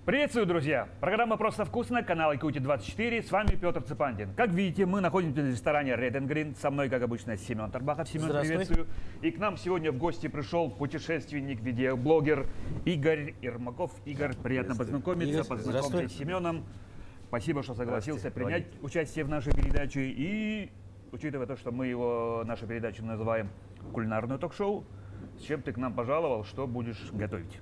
Приветствую, друзья! Программа «Просто вкусно», канал IQT24, с вами Петр Цепандин. Как видите, мы находимся в ресторане Red and Green. Со мной, как обычно, Семен Тарбахов. Семен, приветствую. И к нам сегодня в гости пришел путешественник, видеоблогер Игорь Ермаков. Игорь, приятно познакомиться, познакомиться с Семеном. Спасибо, что согласился принять участие в нашей передаче. И учитывая то, что мы нашу передачу называем «Кулинарное ток-шоу», с чем ты к нам пожаловал, что будешь готовить?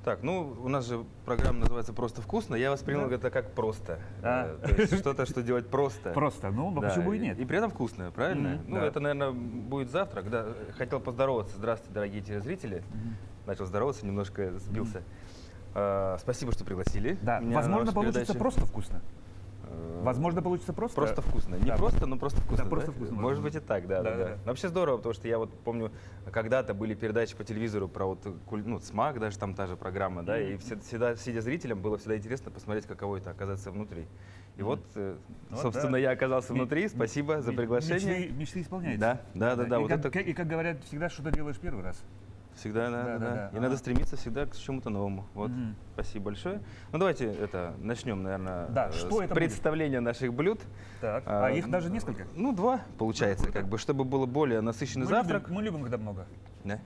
Так, ну, у нас же программа называется «Просто вкусно». Я воспринял это как просто. То есть что-то, что делать просто. Просто, ну, почему бы и нет. И при этом вкусное, правильно? Ну, это, наверное, будет завтрак. Да. Хотел поздороваться. Здравствуйте, дорогие телезрители. Начал здороваться, немножко сбился. Спасибо, что пригласили. Да, возможно, получится просто вкусно. Возможно, получится просто. Просто вкусно. Не просто, но просто вкусно. Да, просто вкусно. Может быть и так, да. Вообще здорово, потому что я вот помню, когда-то были передачи по телевизору про вот, ну, СМАК, даже там та же программа, да, и всегда, сидя зрителям, было всегда интересно посмотреть, каково это оказаться внутри. И вот, собственно, я оказался внутри. Спасибо за приглашение. Мечты исполняются. Да. И как говорят, всегда что-то делаешь первый раз. Всегда, да. И надо стремиться всегда к чему-то новому. Вот. Спасибо большое. Ну, давайте начнем, наверное, с представления наших блюд. Так, а их даже несколько? Ну, 2, получается, как бы, чтобы было более насыщенный завтрак. Мы любим, когда много. Да.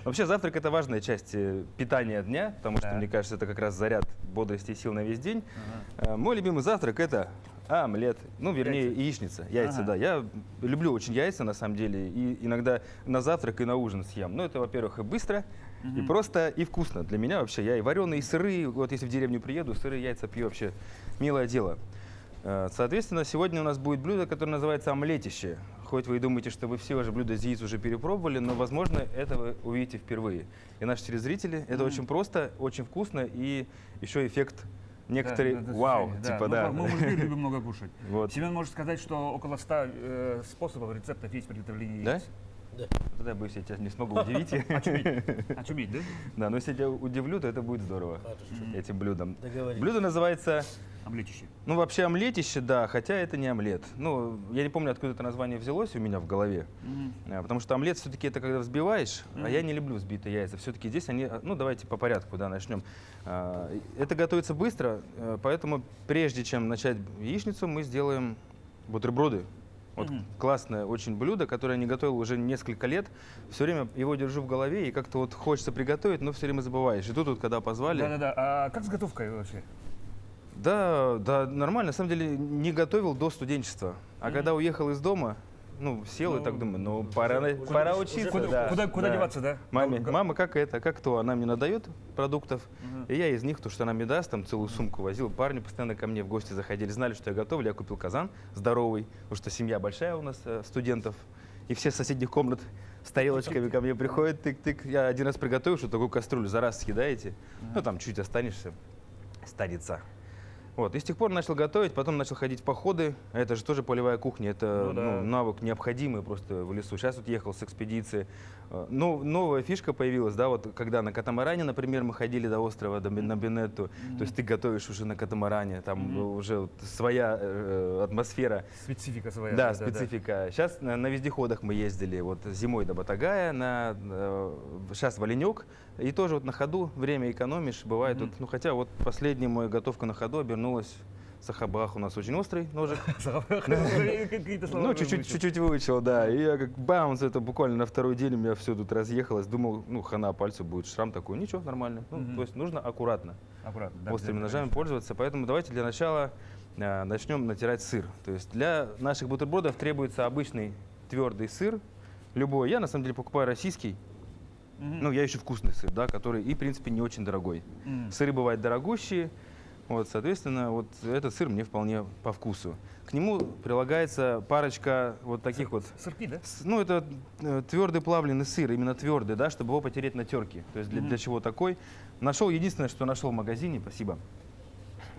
Вообще, завтрак – это важная часть питания дня, потому что, мне кажется, это как раз заряд бодрости и сил на весь день. Мой любимый завтрак – это омлет, ну, вернее, яичница. Яйца, да. Я люблю очень яйца, на самом деле, и иногда на завтрак и на ужин съем. Ну, это, во-первых, и быстро, и просто, и вкусно. Для меня вообще, я и вареные, и сырые, вот если в деревню приеду, сырые яйца пью, вообще милое дело. Соответственно, сегодня у нас будет блюдо, которое называется омлетище. Хоть вы и думаете, что вы все же блюда из яиц уже перепробовали, но, возможно, это вы увидите впервые. И наши телезрители, это очень просто, очень вкусно, и еще эффект некоторые вау, типа, да. Мы мужики любим много кушать. Вот. Семен может сказать, что около 100 способов, рецептов есть приготовления яиц. Да? Тогда я боюсь, я тебя не смогу удивить. Очуметь, да? Да, но если я тебя удивлю, то это будет здорово этим блюдом. Блюдо называется... Омлетище. Ну, вообще омлетище, да, хотя это не омлет. Ну, я не помню, откуда это название взялось у меня в голове. Потому что омлет все-таки это когда взбиваешь, а я не люблю взбитые яйца. Все-таки здесь они... Ну, давайте по порядку, да, начнем. Это готовится быстро, поэтому прежде чем начать яичницу, мы сделаем бутерброды. Вот классное очень блюдо, которое я не готовил уже несколько лет. Все время его держу в голове, и как-то вот хочется приготовить, но все время забываешь. И тут вот, когда позвали... Да. А как с готовкой вообще? Да, нормально. На самом деле не готовил до студенчества. А когда уехал из дома, ну, сел и так думаю, ну, пора учиться. Куда деваться, да? Мама, как то? Она мне надает продуктов, и я из них, то, что она мне даст, там целую сумку возил. Парни постоянно ко мне в гости заходили, знали, что я готовлю. Я купил казан здоровый, потому что семья большая у нас, студентов. И все с соседних комнат с тарелочками ко мне приходят, тык-тык. Я один раз приготовил, что такую кастрюлю за раз съедаете. Ну, там чуть останешься, старица. Вот, и с тех пор начал готовить, потом начал ходить в походы. Это же тоже полевая кухня, это навык необходимый просто в лесу. Сейчас вот ехал с экспедиции. Новая фишка появилась, да, вот когда на катамаране, например, мы ходили до острова, на Бенетту. То есть ты готовишь уже на катамаране, там уже вот своя атмосфера. Специфика своя. Да, специфика. Сейчас на вездеходах мы ездили, вот зимой до Батагая, сейчас в Оленек. И тоже вот на ходу время экономишь, бывает вот, ну хотя вот последняя моя готовка на ходу обернулась. Сахабах у нас очень острый ножик. Ну, чуть-чуть выучил, да. И я как бамс, это буквально на второй день у меня все тут разъехалось. Думал, ну, хана пальцу будет, шрам такой. Ничего, нормально. Ну, то есть нужно аккуратно острыми ножами пользоваться. Поэтому давайте для начала начнем натирать сыр. То есть для наших бутербродов требуется обычный твердый сыр. Любой. Я на самом деле покупаю российский. Ну, я ищу вкусный сыр, да, который и, в принципе, не очень дорогой. Сыры бывают дорогущие. Вот, соответственно, вот этот сыр мне вполне по вкусу. К нему прилагается парочка вот таких вот... Сырки, да? Ну, это твердый плавленый сыр, именно твердый, да, чтобы его потереть на терке. То есть для чего такой? Нашел, единственное, что нашел в магазине, спасибо.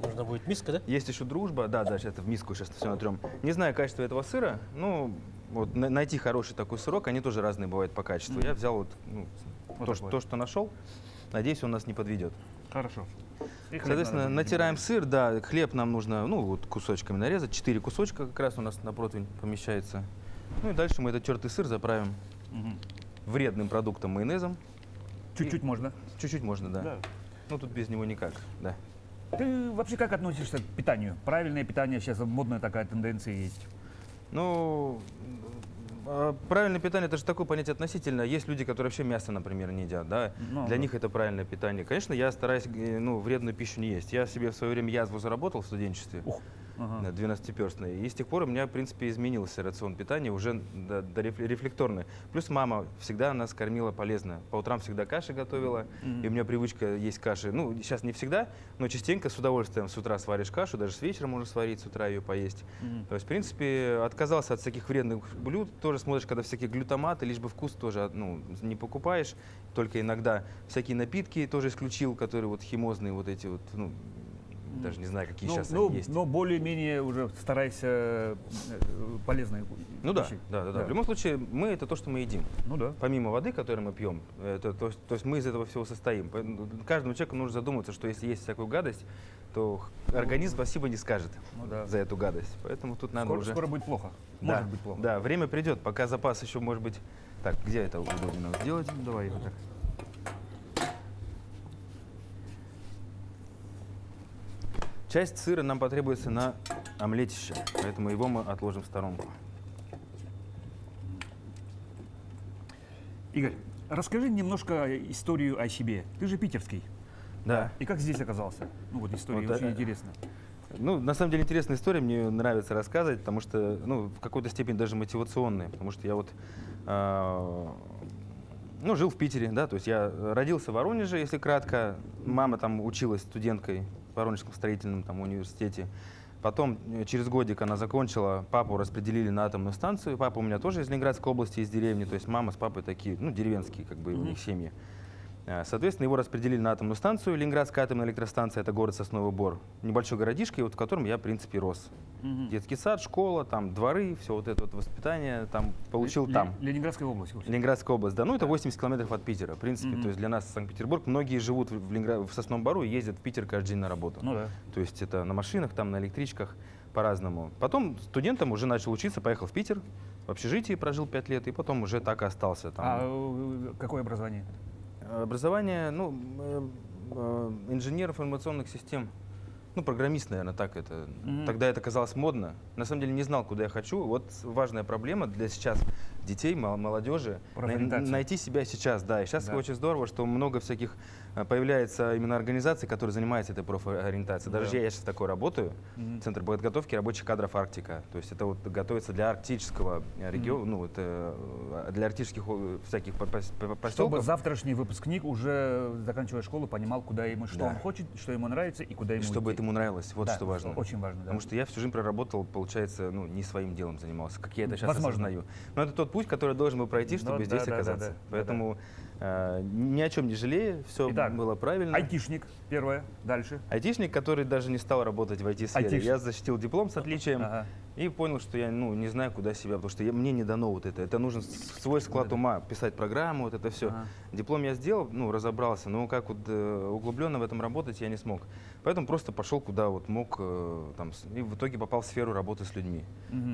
Нужно будет миска, да? Есть еще дружба, да, сейчас в миску сейчас все натрем. Не знаю качество этого сыра, ну, вот найти хороший такой сырок, они тоже разные бывают по качеству. Я взял вот, ну, то, что нашел. Надеюсь, он нас не подведет. Хорошо. Соответственно, натираем сыр, да, хлеб нам нужно, ну, вот кусочками нарезать, 4 кусочка как раз у нас на противень помещается. Ну и дальше мы этот тертый сыр заправим вредным продуктом майонезом. Чуть-чуть можно. Чуть-чуть можно, да. Ну, тут без него никак, да. Ты вообще как относишься к питанию? Правильное питание, сейчас модная такая тенденция есть. Ну, правильное питание — это же такое понятие относительно. Есть люди, которые вообще мясо, например, не едят, да? Ну, Для да. них это правильное питание. Конечно, я стараюсь, ну, вредную пищу не есть. Я себе в свое время язву заработал в студенчестве. Ух. Ага. 12-перстный. И с тех пор у меня, в принципе, изменился рацион питания уже до рефлекторный. Плюс мама всегда нас кормила полезно. По утрам всегда каши готовила, и у меня привычка есть каши. Ну, сейчас не всегда, но частенько с удовольствием с утра сваришь кашу, даже с вечера можно сварить, с утра ее поесть. То есть, в принципе, отказался от всяких вредных блюд. Тоже смотришь, когда всякие глютаматы, лишь бы вкус тоже, ну, не покупаешь. Только иногда всякие напитки тоже исключил, которые вот химозные вот эти вот, ну, даже не знаю, какие сейчас они есть. Но более-менее уже старайся полезные Ну да, пищей. да. В любом случае, мы — это то, что мы едим. Ну да. Помимо воды, которую мы пьем, то есть мы из этого всего состоим. Каждому человеку нужно задуматься, что если есть всякую гадость, то организм спасибо не скажет Ну да. за эту гадость. Поэтому тут надо уже... Скоро будет плохо. Да, Может быть плохо. да, время придет, пока запас еще может быть... Так, где это удобно нам сделать? Давай вот так. Часть сыра нам потребуется на омлетище, поэтому его мы отложим в сторонку. Игорь, расскажи немножко историю о себе. Ты же питерский. Да. И как здесь оказался? Ну вот история Вот, очень интересна. Ну, на самом деле, интересная история, мне её нравится рассказывать, потому что, ну, в какой-то степени даже мотивационная, потому что я вот, ну, жил в Питере, да, то есть я родился в Воронеже, если кратко, мама там училась студенткой в Воронежском строительном там университете. Потом, через годик она закончила, папу распределили на атомную станцию. Папа у меня тоже из Ленинградской области, из деревни, то есть мама с папой такие, ну, деревенские, как бы, у них семьи. Соответственно, его распределили на атомную станцию. Ленинградская атомная электростанция — это город Сосновый Бор. Небольшой городишко, вот в котором я, в принципе, рос. Детский сад, школа, там дворы, все вот это вот воспитание там получил там. Ленинградская область. Ленинградская область, да, ну это 80 километров от Питера, в принципе, то есть для нас Санкт-Петербург, многие живут в Сосновом Бору и ездят в Питер каждый день на работу. Ну да. То есть это на машинах, там на электричках, по-разному. Потом студентом уже начал учиться, поехал в Питер, в общежитии прожил 5 лет, и потом уже так и остался там. А какое образование? Образование, ну, инженер информационных систем. Ну, программист, наверное, так это. Тогда это казалось модно. На самом деле не знал, куда я хочу. Вот важная проблема для сейчас детей, молодежи. Профориентация. Найти себя сейчас, да. И сейчас очень здорово, что много всяких появляется именно организаций, которые занимаются этой профориентацией. Даже я сейчас такой работаю. Центр подготовки рабочих кадров Арктика. То есть это вот готовится для арктического региона, ну, это для арктических всяких поселков. Чтобы завтрашний выпускник, уже заканчивая школу, понимал, куда ему, что Да. он хочет, что ему нравится и куда ему Чтобы идти. это ему нравилось, вот Да, что важно. Очень важно, да. Потому что я всю жизнь проработал, получается, ну, не своим делом занимался, как я это сейчас Возможно. осознаю. Но это тот путь, который должен был пройти, чтобы Ну, здесь да, оказаться. да. Поэтому ни о чем не жалею, все Итак, было правильно. Айтишник, первое, дальше. Айтишник, который даже не стал работать в IT-сфере. Айтишник. Я защитил диплом с отличием Ага. и понял, что я, ну, не знаю, куда себя, потому что мне не дано вот это. Это нужен свой склад ума, писать программу, вот это все. Ага. Диплом я сделал, ну, разобрался, но как вот углубленно в этом работать я не смог. Поэтому просто пошел куда вот мог, там, и в итоге попал в сферу работы с людьми.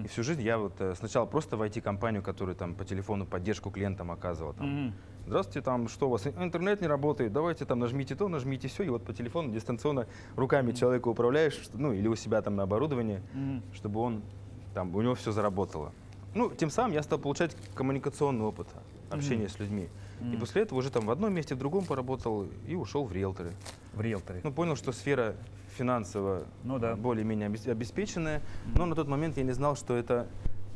И всю жизнь я вот сначала просто в IT-компанию, которая там по телефону поддержку клиентам оказывала. Там, здравствуйте, там что у вас, интернет не работает, давайте там нажмите то, нажмите все, и вот по телефону дистанционно руками человека управляешь, ну, или у себя там на оборудовании, чтобы он, там, у него все заработало. Ну, тем самым я стал получать коммуникационный опыт общения с людьми. И после этого уже там в одном месте, в другом поработал и ушел в риэлторы. В риэлторе. Ну, понял, что сфера финансово Ну да. более-менее обеспеченная, но на тот момент я не знал, что это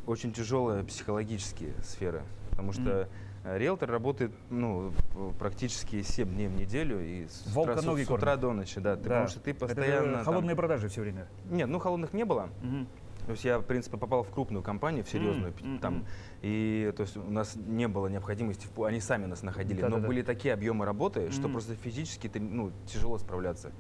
очень тяжелая психологическая сфера, потому что риэлтор работает, ну, практически 7 дней в неделю и с Волка утра, ноги с утра до ночи, да, потому что ты Это постоянно там- холодные продажи все время. Нет, ну холодных не было. То есть я, в принципе, попал в крупную компанию, в серьезную, там, и то есть у нас не было необходимости, они сами нас находили, но Да-да-да. были такие объемы работы, что просто физически ты, ну, тяжело справляться.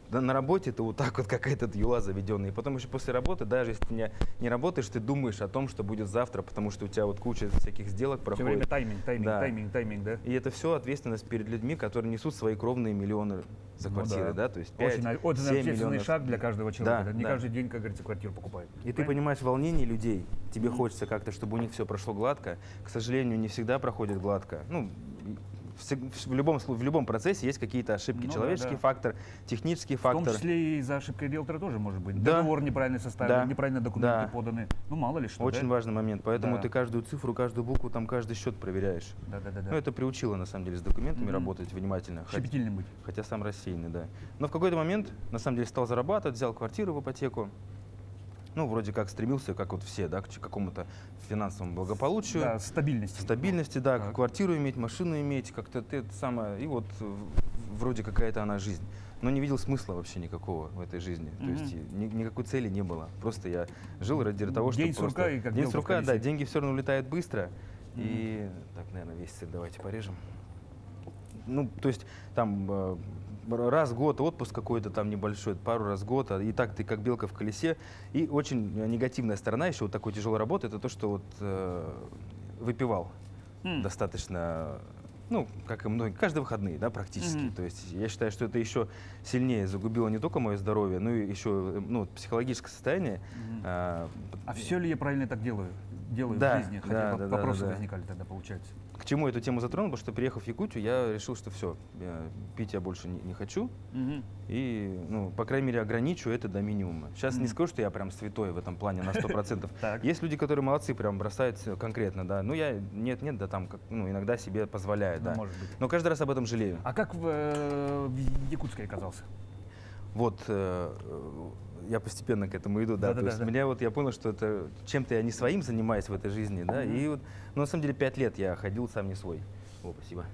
Да, на работе ты вот так вот какая-то юла заведенная. И потом еще после работы, даже если ты не работаешь, ты думаешь о том, что будет завтра, потому что у тебя вот куча всяких сделок Все проходит. время тайминг, Да. да? И это все ответственность перед людьми, которые несут свои кровные миллионы за квартиры, да, то есть 5, Очень 7 ответственный миллионов. шаг для каждого человека. Да, Не да. каждый день, как говорится, квартиру покупают. И ты понимаешь волнение людей, тебе хочется как-то, чтобы у них все прошло гладко. К сожалению, не всегда проходит гладко. Ну, в любом процессе есть какие-то ошибки. Ну да, Человеческий да. фактор, технический В том фактор. числе и за ошибкой риэлтора тоже может быть. Да. Договор неправильно составлен, Да. неправильно документы Да. поданы. Ну, мало ли что, Очень да? важный момент. Поэтому Да. ты каждую цифру, каждую букву, там каждый счет проверяешь. Да-да-да. Ну, это приучило, на самом деле, с документами Мгм. работать внимательно. Щепетильным быть. Хотя сам рассеянный, да. Но в какой-то момент, на самом деле, стал зарабатывать, взял квартиру в ипотеку. Ну, вроде как стремился, как вот все, да, к какому-то финансовому благополучию. Да, стабильности. Стабильности, да, Так. квартиру иметь, машину иметь, как-то ты это самое, и вот вроде какая-то она жизнь. Но не видел смысла вообще никакого в этой жизни. То есть никакой цели не было. Просто я жил ради того, чтобы День сурка и как день белка в сурка, да, колесе. деньги все равно улетают быстро. И так, наверное, весь сыр давайте порежем. Ну, то есть там раз в год отпуск какой-то там небольшой, пару раз в год, и так ты как белка в колесе. И очень негативная сторона еще вот такой тяжелой работы, это то, что вот выпивал достаточно, ну, как и многие, каждые выходные, да, практически. То есть я считаю, что это еще сильнее загубило не только мое здоровье, но и еще психологическое состояние. А все ли я правильно так делаю? Делаю Да, в жизни? да, Хотя да, вопросы да. возникали тогда, получается. К чему эту тему затронул? Потому что, приехав в Якутию, я решил, что все, пить я больше не хочу. И, ну, по крайней мере, ограничу это до минимума. Сейчас не скажу, что я прям святой в этом плане на 100%. Так. Есть люди, которые молодцы, прям бросают конкретно, да. Ну, я нет, да там, иногда себе позволяю, Ну, да. может быть. Но каждый раз об этом жалею. А как в Якутске оказался? Вот я постепенно к этому иду, да. Да-да-да, То есть да. меня вот я понял, что это чем-то я не своим занимаюсь в этой жизни, да. И вот, ну, на самом деле 5 лет я ходил сам не свой. О, спасибо.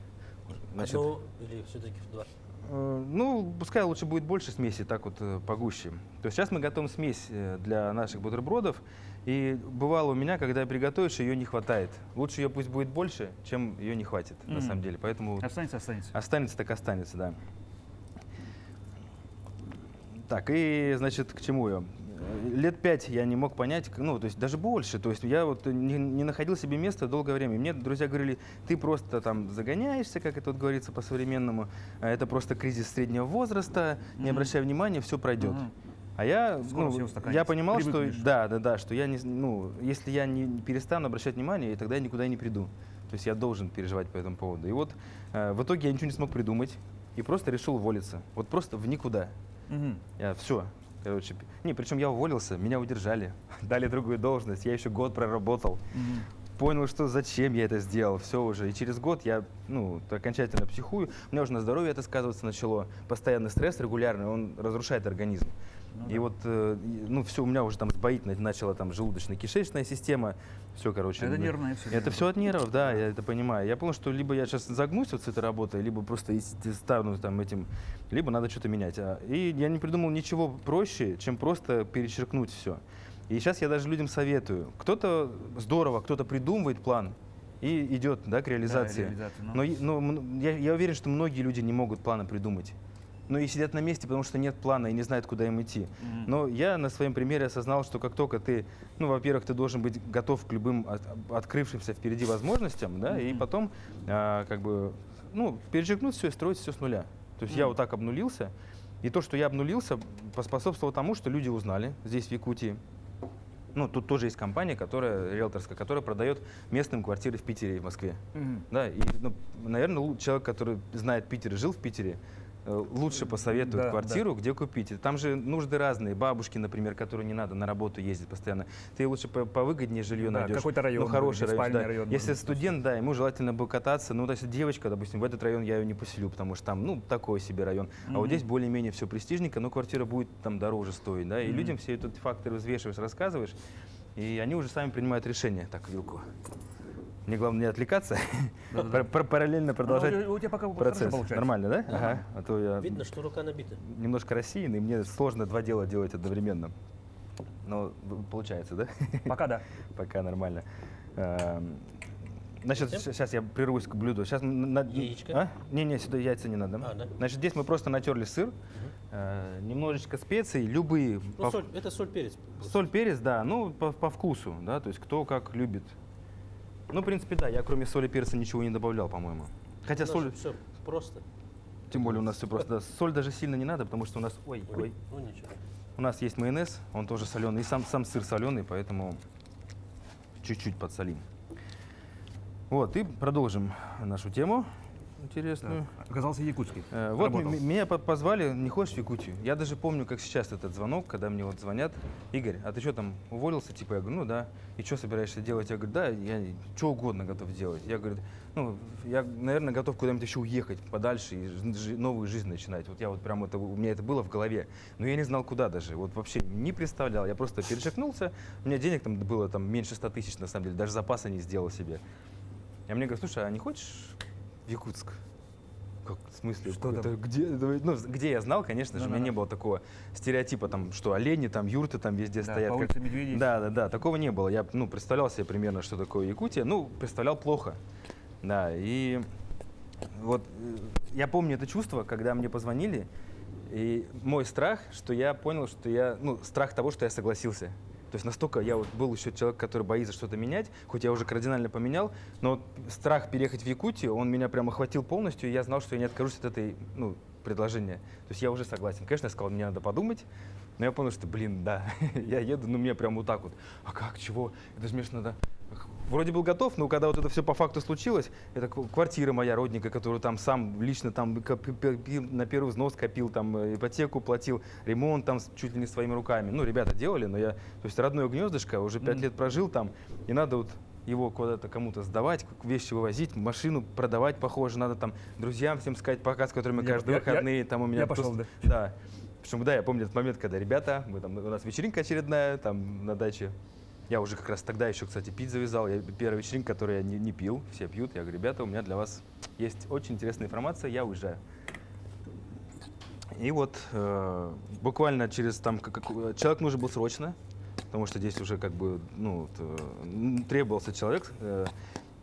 Значит, Одно или все-таки два? ну, пускай лучше будет больше смеси, так вот погуще. То есть сейчас мы готовим смесь для наших бутербродов. И бывало у меня, когда приготовишь, ее не хватает. Лучше ее пусть будет больше, чем ее не хватит, на самом деле. Поэтому Останется. останется так останется, да. Так, и, значит, к чему я? Лет 5 я не мог понять, ну, то есть даже больше. То есть я вот не находил себе места долгое время. И мне друзья говорили, ты просто там загоняешься, как это вот говорится по-современному. Это просто кризис среднего возраста, не обращай внимания, все пройдет. А я, Скоро всё устаканится. я понимал, что Привыкнешь. да, что я не, ну, если я не перестану обращать внимание, тогда я никуда не приду. То есть я должен переживать по этому поводу. И вот в итоге я ничего не смог придумать и просто решил уволиться. Вот просто в никуда. Я все. Короче, причем я уволился, меня удержали, дали другую должность, я еще год проработал. Понял, что зачем я это сделал, все уже. И через год я, окончательно психую. У меня уже на здоровье это сказываться начало. Постоянный стресс регулярный, он разрушает организм. И вот, все, у меня уже там сбоить начала там желудочно-кишечная система. Все, короче. Это нервное всё. Это все от нервов, да, я это понимаю. Я понял, что либо я сейчас загнусь вот с этой работой, либо просто стану там этим, либо надо что-то менять. И я не придумал ничего проще, чем просто перечеркнуть все. И сейчас я даже людям советую. Кто-то здорово, кто-то придумывает план и идет, да, к реализации. Но я уверен, что многие люди не могут плана придумать. Ну и сидят на месте, потому что нет плана и не знают, куда им идти. Но я на своем примере осознал, что как только ты, во-первых, ты должен быть готов к любым открывшимся впереди возможностям, да, и потом перечеркнуть все и строить все с нуля. То есть я вот так обнулился, и то, что я обнулился, поспособствовало тому, что люди узнали здесь, в Якутии. Ну, тут тоже есть компания, риэлторская, которая продает местным квартиры в Питере и в Москве. Да, и, наверное, человек, который знает Питер и жил в Питере, лучше посоветует квартиру, где купить. И там же нужды разные. Бабушки, например, которые не надо на работу ездить постоянно. Ты лучше повыгоднее жилье найдешь. Какой-то район. Хороший район. Спальный район. Если студент, да, ему желательно бы кататься. Ну, если девочка, допустим, в этот район я ее не поселю, потому что там, такой себе район. А вот здесь более-менее все престижненько, но квартира будет там дороже стоить. Да? И людям все эти факторы взвешиваешь, рассказываешь, и они уже сами принимают решение. Так, вилку. Мне главное не отвлекаться, параллельно продолжать У тебя пока процесс. получается. Нормально, да? Ага. А то я Видно, что рука набита. немножко рассеянный, мне сложно два дела делать одновременно. Но получается, да? Пока да. Пока нормально. Значит, сейчас я прервусь к блюду. Сейчас Яичко? Не, сюда яйца не надо. Да? Значит, здесь мы просто натерли сыр, немножечко специй, любые. Ну, соль, это соль, перец. Соль, перец, да, по вкусу, да, то есть кто как любит. Ну, в принципе, да, я кроме соли и перца ничего не добавлял, по-моему. Хотя соль, Все просто. тем более у нас все просто, да, соль даже сильно не надо, потому что у нас, Ну ничего. у нас есть майонез, он тоже соленый, и сам сыр соленый, поэтому чуть-чуть подсолим. Вот, и продолжим нашу тему. интересную. Оказался якутский. Вот Работал. меня позвали, не хочешь в Якутию? Я даже помню, как сейчас этот звонок, когда мне вот звонят: Игорь, а ты что там, уволился? Типа, я говорю, ну да. И что собираешься делать? Я говорю, да, я что угодно готов делать. Я говорю, ну, я, наверное, готов куда-нибудь еще уехать подальше и новую жизнь начинать. Вот я вот прям это, у меня это было в голове. Но я не знал, куда даже. Вот вообще не представлял. Я просто перешагнулся. У меня денег там было там меньше 100 тысяч, на самом деле. Даже запаса не сделал себе. А мне говорят, слушай, а не хочешь в Якутск? Как, в смысле? Что Это там? где, ну, где я знал, конечно же, у меня не было такого стереотипа, там, что олени, там, юрты там везде Да, стоят. по улице медведей. Да, такого не было. Я, ну, представлял себе примерно, что такое Якутия. Ну, представлял плохо. Да, и вот я помню это чувство, когда мне позвонили, и мой страх, что я понял, что я, ну, страх того, что я согласился. То есть настолько я вот был еще человек, который боится что-то менять, хоть я уже кардинально поменял, но вот страх переехать в Якутию, он меня прям охватил полностью, и я знал, что я не откажусь от этой, ну, предложения. То есть я уже согласен. Конечно, я сказал, мне надо подумать, но я понял, что, блин, да, я еду, ну, мне прям вот так вот. А как, чего? Это же мне ж надо... Вроде был готов, но когда вот это все по факту случилось, это квартира моя родника, которую там сам лично там на первый взнос копил, там ипотеку платил, ремонт там чуть ли не своими руками. Ну, ребята делали, но я, то есть родное гнездышко, уже 5 лет прожил там, и надо вот его куда-то кому-то сдавать, вещи вывозить, машину продавать, похоже, надо там друзьям всем сказать пока, с которыми каждые выходные там у меня... Я пошел, да. Да. Причем, да, я помню этот момент, когда ребята, мы там, у нас вечеринка очередная там на даче. Я уже как раз тогда еще, кстати, пить завязал. Первая вечеринка, которую я не пил, все пьют. Я говорю, ребята, у меня для вас есть очень интересная информация, я уезжаю. И вот буквально через там, человек нужен был срочно, потому что здесь уже как бы, ну, требовался человек.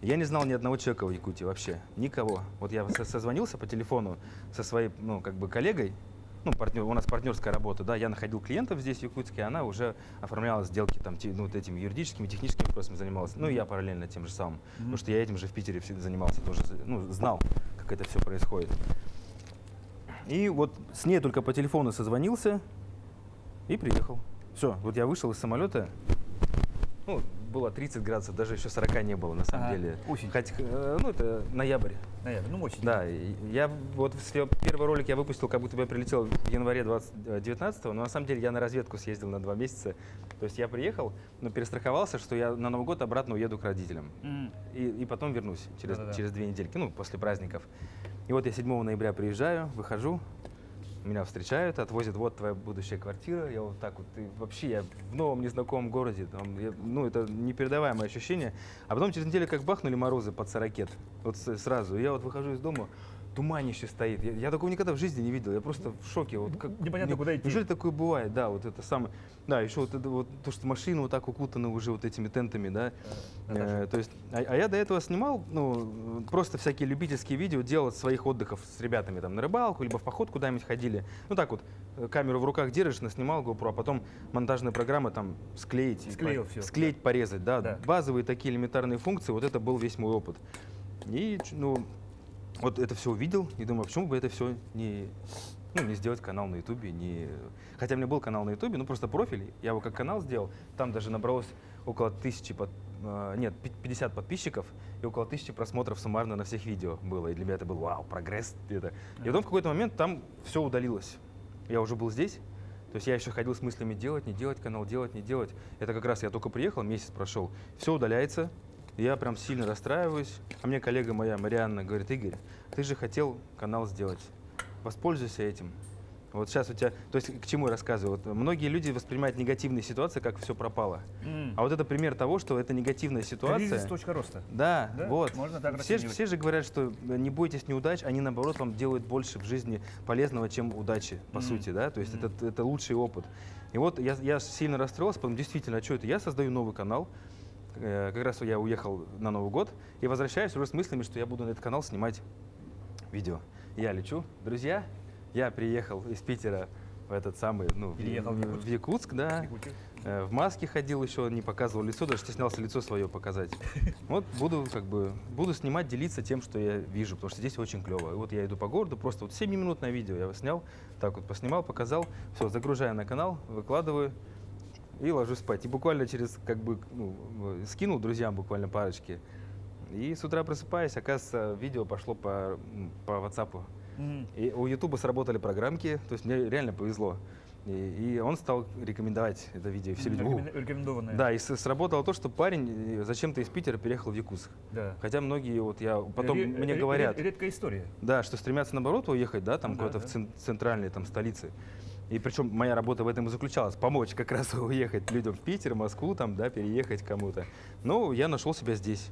Я не знал ни одного человека в Якутии вообще, никого. Вот я созвонился по телефону со своей, ну, как бы коллегой. Ну, у нас партнерская работа, да, я находил клиентов здесь, в Якутске, она уже оформляла сделки там, ну, вот этими юридическими, техническими вопросами занималась. Ну, и я параллельно тем же самым, потому что я этим же в Питере всегда занимался, тоже, ну, знал, как это все происходит. И вот с ней только по телефону созвонился и приехал. Все, вот я вышел из самолета, ну, было 30 градусов, даже еще 40 не было, на самом деле. Осень. Ну, это ноябрь. Наверное, ну, осень. Да, я вот первый ролик я выпустил, как будто бы я прилетел в январе 2019, но на самом деле я на разведку съездил на 2 месяца. То есть я приехал, но перестраховался, что я на Новый год обратно уеду к родителям. И потом вернусь через 2 недельки, ну, после праздников. И вот я 7 ноября приезжаю, выхожу, меня встречают, отвозят, вот твоя будущая квартира. Я вот так вот, и вообще я в новом незнакомом городе, там, ну, это непередаваемое ощущение. А потом через неделю как бахнули морозы под 40, вот сразу. И я вот выхожу из дома, туманище стоит. Я такого никогда в жизни не видел, я просто в шоке. Вот как, Непонятно, куда идти. Неужели такое бывает? Да, вот это самое. Да, еще вот это вот то, что машины вот так укутаны уже вот этими тентами, да. То есть, а я до этого снимал, ну, просто всякие любительские видео, делал своих отдыхов с ребятами там на рыбалку, либо в поход куда-нибудь ходили. Ну так вот, камеру в руках держишь, наснимал GoPro, а потом монтажные программы там склеить, склеить, порезать, да. Базовые такие элементарные функции, вот это был весь мой опыт. И, ну, вот это все увидел и думаю, почему бы это все не сделать канал на Ютубе, хотя у меня был канал на Ютубе, ну просто профиль, я его как канал сделал, там даже набралось около 1000 50 подписчиков и около 1000 просмотров суммарно на всех видео было, и для меня это был вау, прогресс это. И потом в какой-то момент там все удалилось, я уже был здесь, то есть я еще ходил с мыслями делать, не делать канал, делать, не делать, это как раз я только приехал, месяц прошел, все удаляется. Я прям сильно расстраиваюсь, а мне коллега моя Марианна говорит, Игорь, ты же хотел канал сделать, воспользуйся этим. Вот сейчас у тебя, то есть к чему я рассказываю, вот многие люди воспринимают негативные ситуации, как все пропало. А вот это пример того, что это негативная ситуация. Кризис точка роста. Да, вот. Можно так все же говорят, что не бойтесь неудач, они наоборот вам делают больше в жизни полезного, чем удачи, по сути, да, то есть это лучший опыт. И вот я сильно расстроился, потом действительно, а что это, я создаю новый канал. Как раз я уехал на Новый год и возвращаюсь уже с мыслями, что я буду на этот канал снимать видео. Я лечу, друзья, я приехал из Питера в этот самый, ну, в Якутск, да, в маске ходил еще, не показывал лицо, даже стеснялся лицо свое показать. Вот буду снимать, делиться тем, что я вижу, потому что здесь очень клево. И вот я иду по городу, просто вот 7-минутное видео я снял, так вот поснимал, показал, все, загружаю на канал, выкладываю. И ложусь спать. И буквально через, скинул друзьям буквально парочки. И с утра просыпаясь, оказывается, видео пошло по WhatsApp. И у Ютуба сработали программки, то есть мне реально повезло. И он стал рекомендовать это видео. Все люди, Рекомендованные. да, и сработало то, что парень зачем-то из Питера переехал в Якутск. Да. Хотя многие, вот я потом мне говорят, Редкая история. да, что стремятся наоборот уехать, да, там Ну да, куда-то да. в центральные там столицы. И причем моя работа в этом и заключалась, помочь как раз уехать людям в Питер, Москву, там, да, переехать кому-то. Но я нашел себя здесь.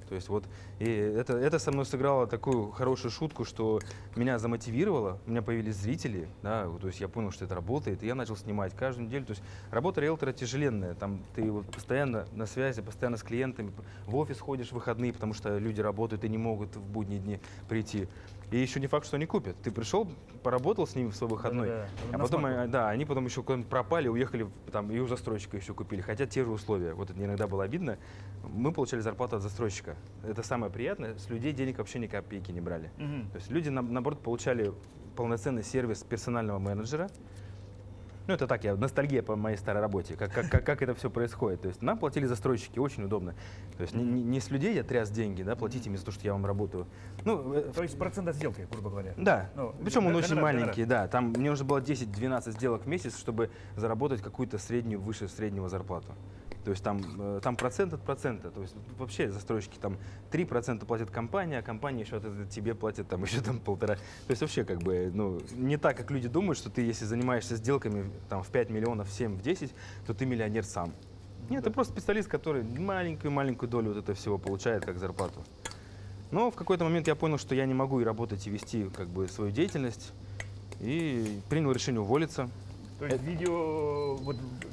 То есть вот, и это со мной сыграло такую хорошую шутку, что меня замотивировало, у меня появились зрители, да, то есть я понял, что это работает, и я начал снимать каждую неделю. То есть работа риэлтора тяжеленная, там ты вот постоянно на связи, постоянно с клиентами, в офис ходишь в выходные, потому что люди работают и не могут в будние дни прийти. И еще не факт, что они купят. Ты пришел, поработал с ними в свой выходной, Да-да-да. а потом, да, они потом еще куда-нибудь пропали, уехали, там, и у застройщика еще купили. Хотя те же условия. Вот это иногда было обидно. Мы получали зарплату от застройщика. Это самое приятное. С людей денег вообще ни копейки не брали. То есть люди, наоборот, получали полноценный сервис персонального менеджера. Ну, это так, ностальгия по моей старой работе, как это все происходит. То есть нам платили застройщики, очень удобно. То есть не с людей я тряс деньги, да, платите мне за то, что я вам работаю. Ну, То есть процент от сделки, грубо говоря. да, Ну, причем он очень гонорар. маленький, да. Там мне нужно было 10-12 сделок в месяц, чтобы заработать какую-то среднюю, выше среднего зарплату. То есть там процент от процента. То есть вообще застройщики там 3% платит компания, а компания еще от этого тебе платит там еще там 1,5. То есть вообще как бы, ну, не так, как люди думают, что ты, если занимаешься сделками там в 5 миллионов, в 7, в 10, то ты миллионер сам. Нет, ты просто специалист, который маленькую долю вот этого всего получает как зарплату. Но в какой-то момент я понял, что я не могу и работать, и вести как бы свою деятельность, и принял решение уволиться. То есть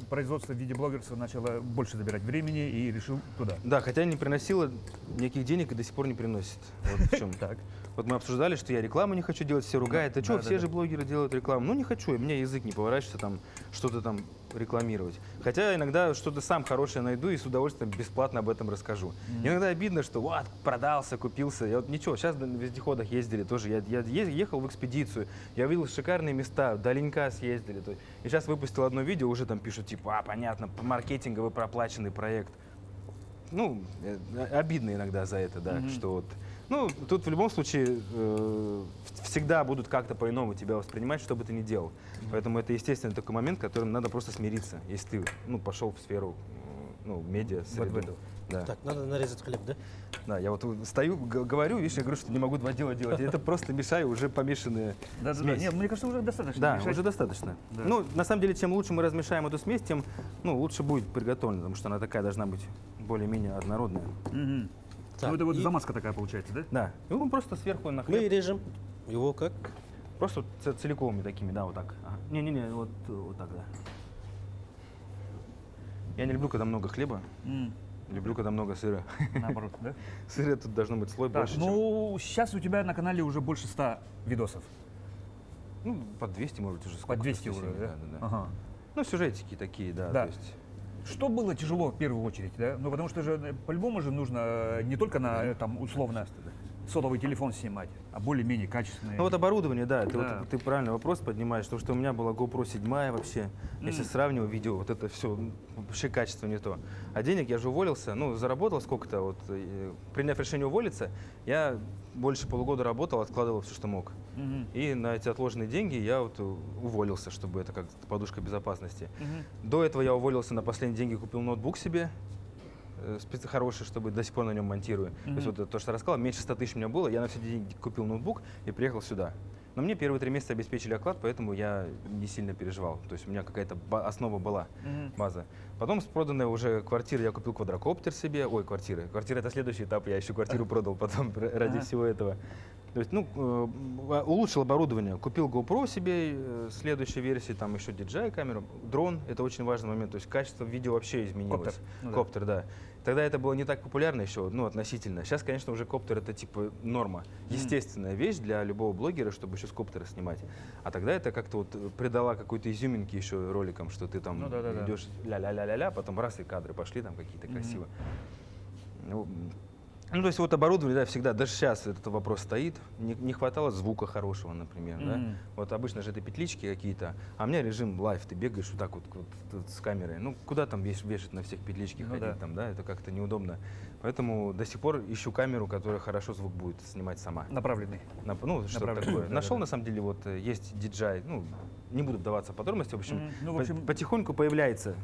производство видеоблогерства начало больше забирать времени и решил туда. Да, хотя не приносило никаких денег и до сих пор не приносит. Вот в чем. Так. Вот мы обсуждали, что я рекламу не хочу делать, все ругают. А что, все же блогеры делают рекламу. Ну не хочу, у меня язык не поворачивается там что-то там рекламировать. Хотя иногда что-то сам хорошее найду и с удовольствием бесплатно об этом расскажу. Иногда обидно, что вот, продался, купился. Я вот ничего, сейчас на вездеходах ездили тоже. Я ехал в экспедицию, я видел шикарные места, до Ленька съездили. И сейчас выпустил одно видео, уже там пишут, типа, понятно, маркетинговый проплаченный проект. Ну, обидно иногда за это, да, что вот. Ну, тут в любом случае всегда будут как-то по-иному тебя воспринимать, что бы ты ни делал. Поэтому это естественный такой момент, которым надо просто смириться, если ты пошел в сферу медиа, среду. Да. Так, надо нарезать хлеб, да? Да, я вот стою, говорю, видишь, я говорю, что не могу два дела делать. И это просто мешаю уже помешанные смесь. Нет, мне кажется, уже достаточно. Да, мешать. уже достаточно. Да. Ну, на самом деле, чем лучше мы размешаем эту смесь, тем лучше будет приготовлена, потому что она такая должна быть более-менее однородная. Мгм. Так, Ну это вот и замазка такая получается, да? Да, и мы просто сверху на мы хлеб, режем его как? просто целиковыми такими, да, вот так. Ага. Не-не-не, вот так, да. Я не люблю, когда много хлеба, люблю, когда много сыра. Наоборот, да? Сыра тут должно быть слой Так, больше, ну, сейчас у тебя на канале уже больше 100 видосов. чем... по 200, может быть, уже По сколько. 200 уже, да? Да. Ага. Ну, сюжетики такие, да. Да. То есть... Что было тяжело в первую очередь, да? Ну, потому что же по-любому же нужно не только на, там, условно, сотовый телефон снимать, а более-менее качественные. Ну вот оборудование, да, Да. ты правильный вопрос поднимаешь, потому что у меня была GoPro 7 вообще, если сравниваю видео, вот это все, вообще качество не то. А денег я же уволился, заработал сколько-то, вот, приняв решение уволиться, я больше полугода работал, откладывал все, что мог. И на эти отложенные деньги я вот уволился, чтобы это как подушка безопасности. До этого я уволился, на последние деньги купил ноутбук себе, хороший, чтобы до сих пор на нем монтирую. То есть вот то, что я рассказал, меньше 100 тысяч у меня было, я на все деньги купил ноутбук и приехал сюда. Но мне первые 3 месяца обеспечили оклад, поэтому я не сильно переживал. То есть у меня какая-то основа была, база. Потом с проданной уже квартиры я купил квадрокоптер себе. Ой, квартиры. Квартира — это следующий этап, я еще квартиру продал потом ради всего этого. То есть, улучшил оборудование. Купил GoPro себе, следующей версии, там еще DJI камеру, дрон, это очень важный момент. То есть качество видео вообще изменилось. Коптер. Коптер, да. Тогда это было не так популярно еще, относительно. Сейчас, конечно, уже коптер — это типа норма, естественная вещь для любого блогера, чтобы еще с коптера снимать. А тогда это как-то вот придало какой-то изюминки еще роликам, что ты там идешь ля-ля-ля-ля-ля, потом раз и кадры пошли там какие-то красивые. Ну, то есть вот оборудование, да, всегда, даже сейчас этот вопрос стоит. Не хватало звука хорошего, например, да. Вот обычно же это петлички какие-то, а у меня режим лайв, ты бегаешь вот так вот с камерой. Ну, куда там вешать на всех петлички ходить, да. там, да, это как-то неудобно. Поэтому до сих пор ищу камеру, которая хорошо звук будет снимать сама. Направленный. Ну, что Направленный. такое. Да, Нашел, да. на самом деле, вот есть DJI, ну, не буду вдаваться в подробности, в общем, Ну, в общем, потихоньку появляется.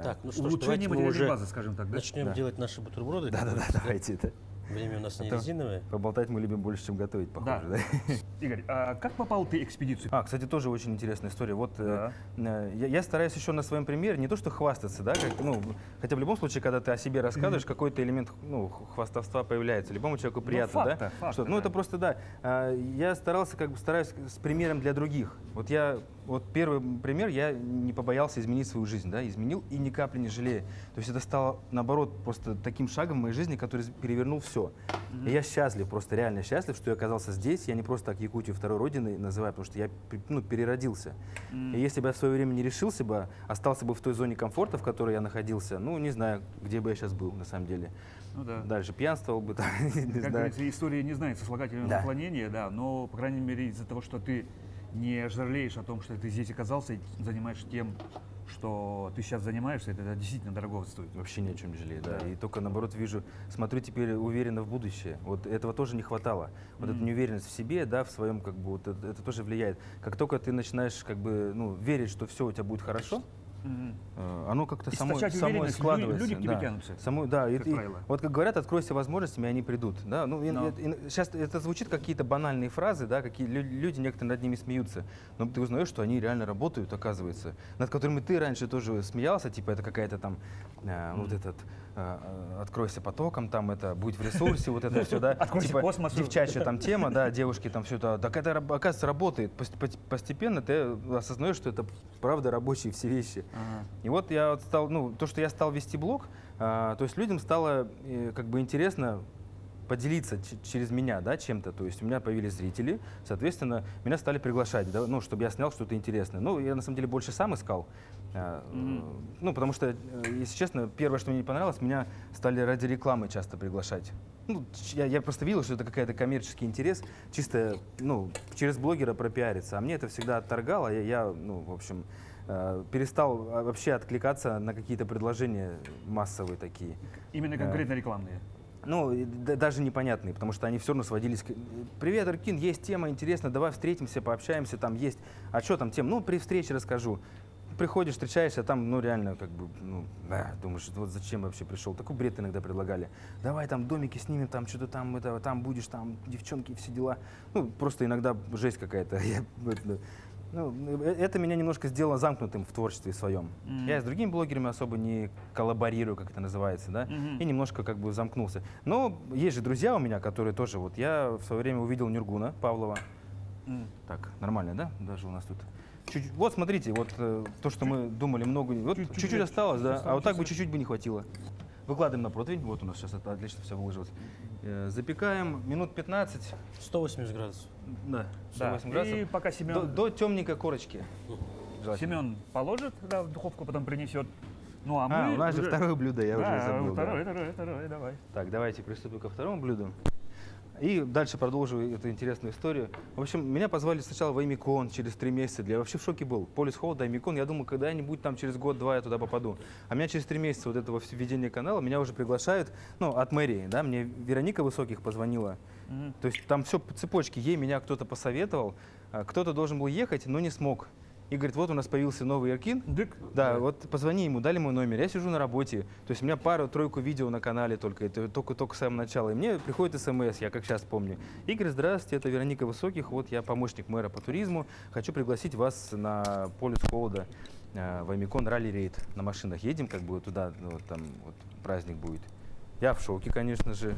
Так, ну что ж, улучшение давайте мы материальной уже базы, скажем так, да? начнем Да. делать наши бутерброды. Да-да-да, давайте это. Время у нас не то- резиновое. Поболтать мы любим больше, чем готовить, похоже, да? Игорь, а как попал ты в экспедицию? Кстати, тоже очень интересная история. Вот Да. я стараюсь еще на своем примере не то что хвастаться, да, ну, хотя в любом случае, когда ты о себе рассказываешь, какой-то элемент хвастовства появляется. Любому человеку приятно, факта, да? Ну, это просто, да. Я стараюсь с примером для других. Вот первый пример, я не побоялся изменить свою жизнь, да, изменил и ни капли не жалею. То есть это стало, наоборот, просто таким шагом в моей жизни, который перевернул все. И я счастлив, просто реально счастлив, что я оказался здесь. Я не просто так Якутию второй родиной называю, потому что я переродился. И если бы я в свое время не решился бы, остался бы в той зоне комфорта, в которой я находился, ну, не знаю, где бы я сейчас был, на самом деле. Ну да. Дальше пьянствовал бы, там, не Как знаю. говорится, история не знает сослагательного Да. наклонения, да, но, по крайней мере, из-за того, что ты не жалеешь о том, что ты здесь оказался и занимаешься тем, что ты сейчас занимаешься, это действительно дорого стоит. Вообще ни о чем не жалею, да. Да. И только наоборот смотрю теперь уверенно в будущее. Вот этого тоже не хватало. Вот эта неуверенность в себе, да, в своем, как бы, вот это тоже влияет. Как только ты начинаешь, как бы, ну, верить, что все у тебя будет хорошо, оно как-то само Источать уверенность, складывается. люди к тебе да. тянутся, Да, как правило. вот как говорят, откройся возможностями, они придут. Да? Ну, Но. сейчас это звучит какие-то банальные фразы, да, люди некоторые над ними смеются, но ты узнаешь, что они реально работают, оказывается, над которыми ты раньше тоже смеялся, типа это какая-то там вот этот откройся потоком, там это будь в ресурсе, вот это все, да, Откройся типа космосу. девчачья там тема, да, девушки там все это, так это оказывается работает, постепенно ты осознаешь, что это правда рабочие все вещи. И вот я вот стал, ну, то, что я стал вести блог, то есть людям стало как бы интересно поделиться через меня, да, чем-то. То есть у меня появились зрители, соответственно, меня стали приглашать, да, ну, чтобы я снял что-то интересное. Ну, я на самом деле больше сам искал. Ну, потому что, если честно, первое, что мне не понравилось, меня стали ради рекламы часто приглашать. Ну, я просто видел, что это какой-то коммерческий интерес, чисто, ну, через блогера пропиариться. А мне это всегда отторгало. Ну, в общем, перестал вообще откликаться на какие-то предложения массовые такие. Именно конкретно рекламные. Ну, даже непонятные, потому что они все равно сводились к «Привет, Эркин, есть тема интересная, давай встретимся, пообщаемся, там есть». А что там тема? Ну, при встрече расскажу. Приходишь, встречаешься, а там, ну, реально, как бы, ну, да, думаешь, вот зачем вообще пришел? Такой бред иногда предлагали. Давай там домики снимем, там что-то там, это, там будешь, там девчонки, все дела. Ну, просто иногда жесть какая-то. Это меня немножко сделало замкнутым в творчестве своем. Я с другими блогерами особо не коллаборирую, как это называется, да, и немножко как бы замкнулся. Но есть же друзья у меня, которые тоже, вот я в свое время увидел Нюргуна Павлова. Так, нормально, да? Даже у нас тут. Чуть-чуть. Вот смотрите, вот то, что мы думали много, вот чуть-чуть осталось, да, а вот так бы чуть-чуть бы не хватило. Выкладываем на противень, вот у нас сейчас это отлично все выложилось. Запекаем минут 15. 180 градусов. Да, Да. 108 градусов. И пока Семен, До темненькой корочки. Желательно. Семен положит, да, в духовку, потом принесет. Ну, а мы У нас же уже- второе блюдо, я Да, уже забыл. да. второе, давай. Так, давайте приступим ко второму блюду. И дальше продолжу эту интересную историю. В общем, меня позвали сначала в Аймикон через 3 месяца. Я вообще в шоке был. Полис Холода, Аймикон. Я думал, когда-нибудь там через год-два я туда попаду. А меня через 3 месяца вот этого введения канала меня уже приглашают, ну, от мэрии, да, мне Вероника Высоких позвонила. То есть там все по цепочке. Ей меня кто-то посоветовал, кто-то должен был ехать, но не смог. И говорит, вот у нас появился новый Эркин. Дык. Да, вот позвони ему, дали мой номер. Я сижу на работе. То есть у меня пару-тройку видео на канале только. Это только с самого начала. И мне приходит смс, я как сейчас помню. Игорь, здравствуйте, это Вероника Высоких. Вот я помощник мэра по туризму. Хочу пригласить вас на полюс холода в Аймикон ралли-рейд. На машинах едем, как бы туда, вот, там вот, праздник будет. Я в шоке, конечно же,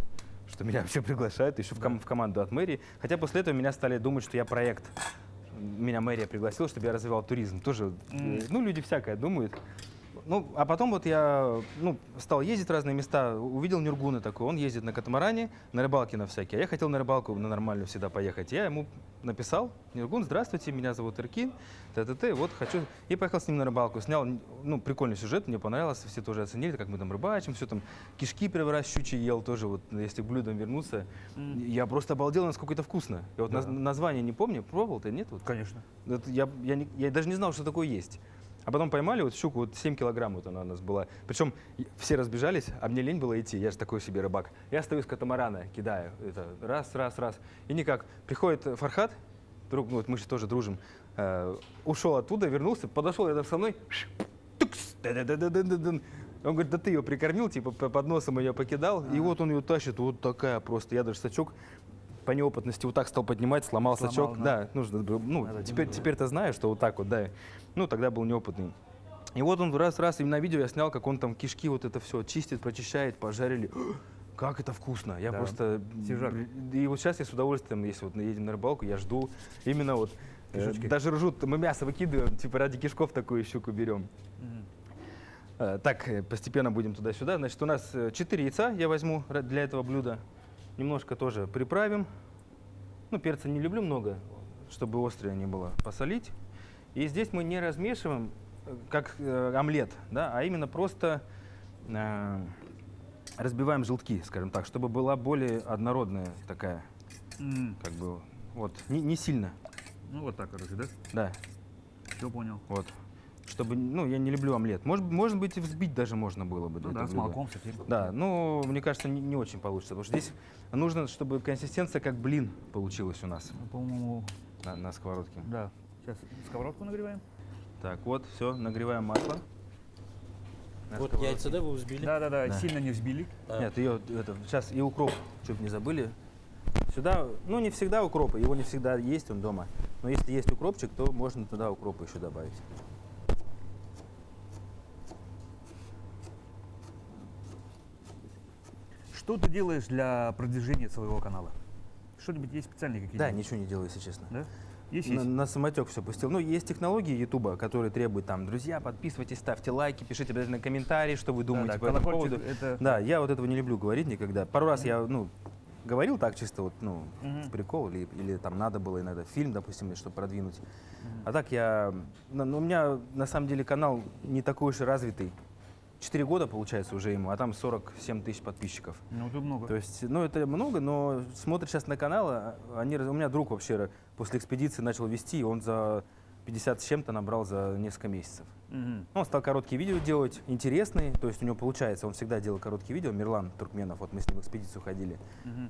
что меня вообще приглашают, еще в команду от мэрии. Хотя после этого меня стали думать, что я проект. Меня мэрия пригласила, чтобы я развивал туризм. Тоже, ну, люди всякое думают. Ну, а потом вот я стал ездить в разные места, увидел Нюргуна такой, он ездит на катамаране, на рыбалке на всякие. А я хотел на рыбалку на нормальную всегда поехать. Я ему написал: Нюргун, здравствуйте, меня зовут Иркин, вот хочу. И поехал с ним на рыбалку, снял, прикольный сюжет, мне понравилось, все тоже оценили, как мы там рыбачим, все там, кишки первый раз щучьи ел тоже, вот, если к блюдам вернуться. Я просто обалдел, насколько это вкусно. Я вот название не помню, пробовал ты, нет? Вот? Конечно. Я даже не знал, что такое есть. А потом поймали вот щуку, вот 7 килограмм вот она у нас была. Причем все разбежались, а мне лень было идти, я же такой себе рыбак. Я стою с катамарана, кидаю, это раз. И никак. Приходит Фархат, друг, вот мы же тоже дружим, ушел оттуда, вернулся, подошел рядом со мной. Он говорит, да ты ее прикормил, типа под носом ее покидал. И вот он ее тащит, вот такая просто. Я даже сачок по неопытности вот так стал поднимать, сломал сачок. Да, нужно, теперь-то знаю, что вот так вот, да. Тогда был неопытный. И вот он раз, и на видео я снял, как он там кишки вот это все чистит, прочищает, пожарили. Как это вкусно! Я просто... Свежак. И вот сейчас я с удовольствием, если вот едем на рыбалку, я жду именно вот... даже ржут, мы мясо выкидываем, типа ради кишков такую щуку берем. Так, постепенно будем туда-сюда. Значит, у нас 4 яйца я возьму для этого блюда. Немножко тоже приправим. Перца не люблю много, чтобы острое не было. Посолить. И здесь мы не размешиваем, как омлет, да, а именно просто разбиваем желтки, скажем так, чтобы была более однородная такая, как бы, вот, не сильно. Ну вот так, короче, да? Да. Все понял. Вот. Чтобы, я не люблю омлет. Может быть, и взбить даже можно было бы. Ну да, с молоком, кстати. Да, мне кажется, не очень получится, потому что здесь нужно, чтобы консистенция как блин получилась у нас. По-моему, на сковородке. да. Сейчас сковородку нагреваем. Так, вот, все, нагреваем масло. Вот яйца, да, вы взбили? Да, сильно не взбили. Нет, сейчас и укроп, чтобы не забыли. Сюда, не всегда укроп, его не всегда есть он дома. Но если есть укропчик, то можно туда укропа еще добавить. Что ты делаешь для продвижения своего канала? Что-нибудь есть специальные какие-то? Да, ничего не делаю, если честно. Да? Есть. На самотек все пустил. Есть технологии Ютуба, которые требуют там, друзья, подписывайтесь, ставьте лайки, пишите обязательно комментарии, что вы думаете по этому поводу. Да, я вот этого не люблю говорить никогда. Пару раз я, говорил так чисто вот, в прикол, или там надо было иногда фильм, допустим, чтобы продвинуть. А так у меня на самом деле канал не такой уж и развитый. 4 года, получается, уже ему, а там 47 тысяч подписчиков. Это много. То есть, это много, но смотришь сейчас на канал, у меня друг вообще после экспедиции начал вести, и он за 50 с чем-то набрал за несколько месяцев. Он стал короткие видео делать, интересные, то есть у него получается, он всегда делал короткие видео, Мирлан Туркменов, вот мы с ним в экспедицию ходили,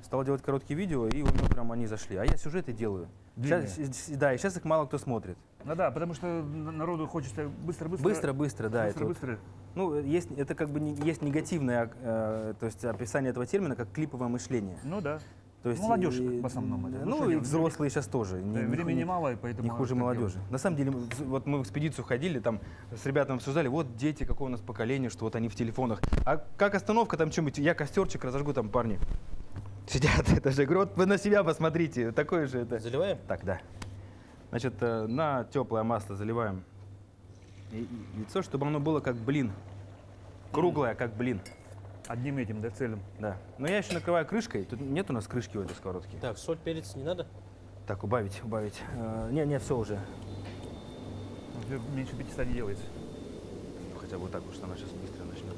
стал делать короткие видео, и у него прям они зашли. А я сюжеты делаю. Сейчас, и сейчас их мало кто смотрит. Ну да, потому что народу хочется быстро. Быстро, да. Быстро. Это как бы есть негативное, то есть описание этого термина как клиповое мышление. Ну да. То есть, молодежь в основном. И взрослые сейчас тоже. Времени мало, и поэтому... Не хуже молодежи. На самом деле, вот мы в экспедицию ходили, там с ребятами обсуждали, вот дети, какое у нас поколение, что вот они в телефонах. А как остановка, там что-нибудь, я костерчик разожгу, там парни сидят, это же, говорю, вот вы на себя посмотрите, такое же это. Заливаем? Так, да. Значит, на теплое масло заливаем яйцо, чтобы оно было как блин, круглое, как блин. Одним этим, да, целым. Да. Но я еще накрываю крышкой. Тут нет у нас крышки у этой сковородки. Так, соль, перец не надо? Так, убавить. Не, все уже. Меньше 500 не делается. Хотя бы так, потому что она сейчас быстро начнет.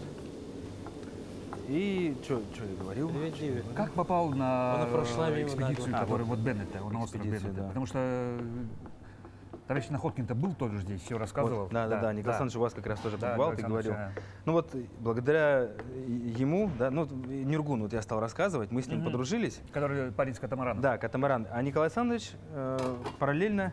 И что я говорил? Как попал на прошла мимо экспедицию, нагло. которую вот Беннета, на остров Беннета? Да. Потому что товарищ Находкин-то был тоже здесь, все рассказывал. Вот, да, Николай Александрович у вас как раз тоже Да, побывал, ты говорил. Благодаря ему, Нюргун, вот я стал рассказывать, мы с ним подружились. Который парень с катамараном. Да, катамаран. А Николай Александрович параллельно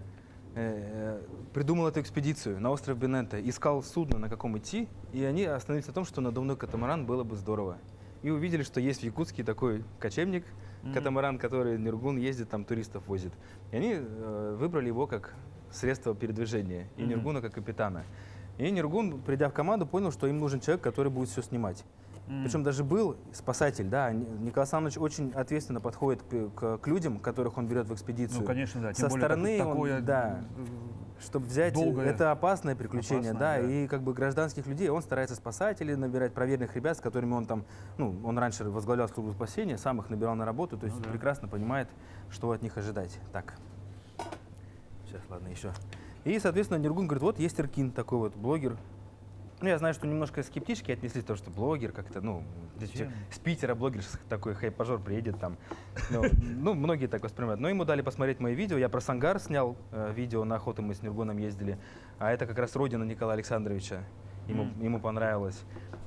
придумал эту экспедицию на остров Беннета, искал судно, на каком идти, и они остановились на том, что надувной катамаран было бы здорово. И увидели, что есть в Якутске такой кочевник, катамаран, который Нюргун ездит, там туристов возит. И они выбрали его как средство передвижения, и Нюргуна как капитана. И Нюргун, придя в команду, понял, что им нужен человек, который будет все снимать. Причем даже был спасатель, да. Николай Александрович очень ответственно подходит к людям, которых он берет в экспедицию. Ну, конечно, да. Со стороны такое, да. чтобы взять, Долгое, это опасное приключение, опасное, да, да. и как бы гражданских людей он старается спасать или набирать проверенных ребят, с которыми он там, ну, он раньше возглавлял службу спасения, сам их набирал на работу, то есть Ну да. прекрасно понимает, что от них ожидать. Так, сейчас, ладно, еще. И, соответственно, Ниргун говорит, вот есть Эркин, такой вот блогер. Ну, я знаю, что немножко скептически отнеслись, потому что блогер как-то, ну, Зачем? с Питера блогер сейчас такой хайпажор приедет там. Ну, многие так воспринимают. Но ему дали посмотреть мои видео. Я про Сангар снял видео, на охоту мы с Ниргуном ездили. А это как раз родина Николая Александровича. Ему понравилось.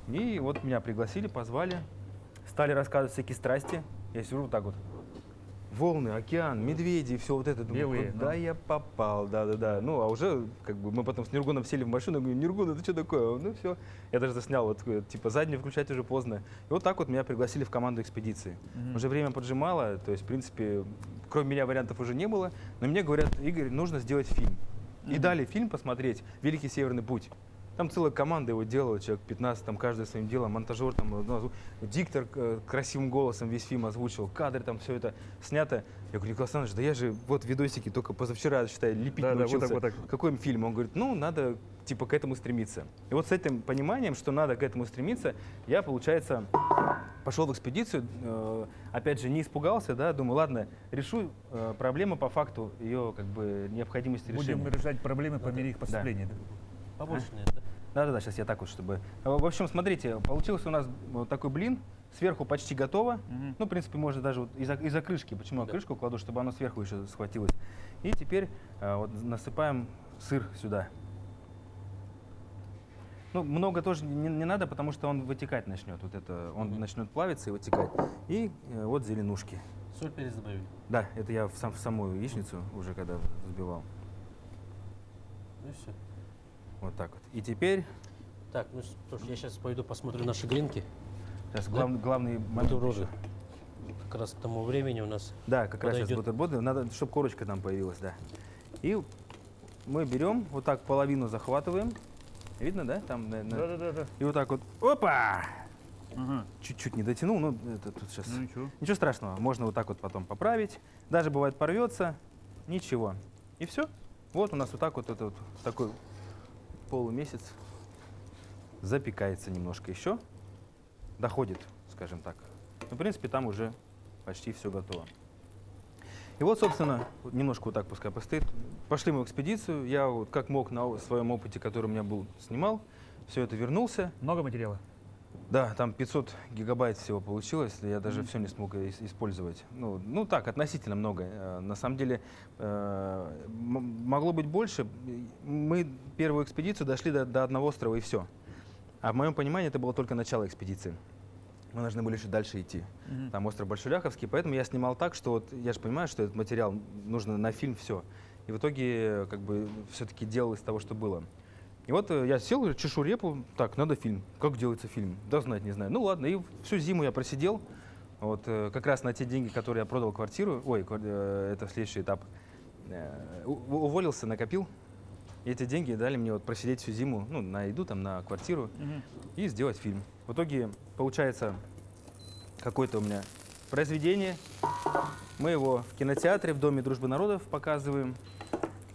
И вот меня пригласили, позвали. Стали рассказывать всякие страсти. Я сижу вот так вот. Волны, океан, медведи, все вот это. Думаю, Белые, куда ну. я попал, да-да-да. Ну, а уже, как бы, мы потом с Ниргуном сели в машину, я говорю, Ниргун, это что такое? Ну, все. Я даже заснял, вот, типа, заднюю включать уже поздно. И вот так вот меня пригласили в команду экспедиции. Уже время поджимало, то есть, в принципе, кроме меня вариантов уже не было. Но мне говорят, Игорь, нужно сделать фильм. И дали фильм посмотреть «Великий Северный путь». Там целая команда его делала, человек 15, там каждый своим делом, монтажер, там, диктор красивым голосом весь фильм озвучил, кадры, там все это снято. Я говорю, Николай Александрович, да я же вот видосики только позавчера, считай, лепить Да, да, вот научился. так, вот так. Какой им фильм? Он говорит, ну, надо типа к этому стремиться. И вот с этим пониманием, что надо к этому стремиться, я, получается, пошел в экспедицию, опять же, не испугался, да, думаю, ладно, решу проблему по факту ее как бы необходимости решения. Будем решать проблемы по мере их поступления. Да. Побольше, наверное, да? Да-да-да, сейчас я так вот, чтобы... В общем, смотрите, получился у нас вот такой блин, сверху почти готово. Ну, в принципе, можно даже вот из-за крышки. Почему я крышку кладу, чтобы оно сверху еще схватилось. И теперь вот насыпаем сыр сюда. Ну, много тоже не надо, потому что он вытекать начнет. Вот это, он начнет плавиться и вытекать. И вот зеленушки. Соль, перец добавили. Да, это я в самую яичницу уже когда взбивал. Ну и все. Вот так вот. И теперь... Так, ну что ж, я сейчас пойду посмотрю наши гринки. Сейчас Да? главный момент Бутерброды. еще. Как раз к тому времени у нас Да, как раз сейчас подойдет. бутерброды. Надо, чтобы корочка там появилась, да. И мы берем, вот так половину захватываем. Видно, да? Там, Да. И вот так вот, опа! Ага. Чуть-чуть не дотянул, но это тут сейчас... Ну ничего. Ничего страшного, можно вот так вот потом поправить. Даже бывает порвется, ничего. И все. Вот у нас вот так вот, это вот такой полумесяц запекается немножко еще. Доходит, скажем так. Ну, в принципе, там уже почти все готово. И вот, собственно, немножко вот так пускай постоит. Пошли мы в экспедицию. Я вот как мог на своем опыте, который у меня был, снимал. Все это вернулся. Много материала? Да, там 500 гигабайт всего получилось. Я даже все не смог использовать. Ну так, относительно много. На самом деле, могло быть больше. Мы первую экспедицию дошли до одного острова и все. А в моем понимании это было только начало экспедиции. Мы должны были еще дальше идти. Там остров Большеляховский, поэтому я снимал так, что вот я же понимаю, что этот материал нужно на фильм все. И в итоге как бы все-таки делал из того, что было. И вот я сел, чешу репу, так, надо фильм. Как делается фильм? Да знать не знаю. Ну ладно, и всю зиму я просидел. Вот как раз на те деньги, которые я продал квартиру, это следующий этап, уволился, накопил. И эти деньги дали мне вот просидеть всю зиму, ну, на еду, там, на квартиру и сделать фильм. В итоге получается какое-то у меня произведение. Мы его в кинотеатре, в Доме дружбы народов показываем.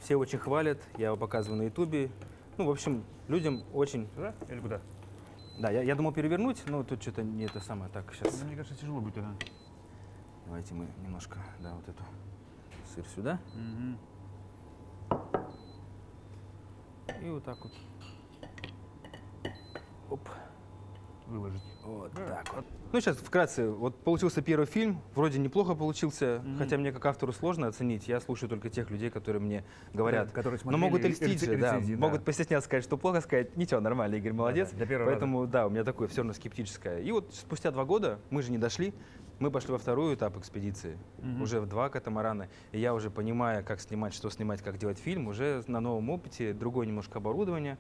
Все очень хвалят, я его показываю на ютубе. Ну, в общем, людям очень... Туда или куда? Да, я думал перевернуть, но тут что-то не это самое. Так, сейчас. Ну, мне кажется, тяжело будет. Ага. Давайте мы немножко, да, вот эту сыр сюда. И вот так вот. Оп. Выложить. Вот так вот. Ну, сейчас вкратце. Вот получился первый фильм. Вроде неплохо получился, хотя мне как автору сложно оценить. Я слушаю только тех людей, которые мне говорят. Да, которые Но смотрели могут и льстить же, да. рецензии, да. Могут постесняться сказать, что плохо сказать. Ничего, нормально, Игорь молодец. Да, для первого Поэтому, да, у меня такое все равно скептическое. И вот спустя 2 года, мы же не дошли, мы пошли во второй этап экспедиции. Уже в 2 катамарана. И я уже понимая, как снимать, что снимать, как делать фильм, уже на новом опыте, другое немножко оборудование.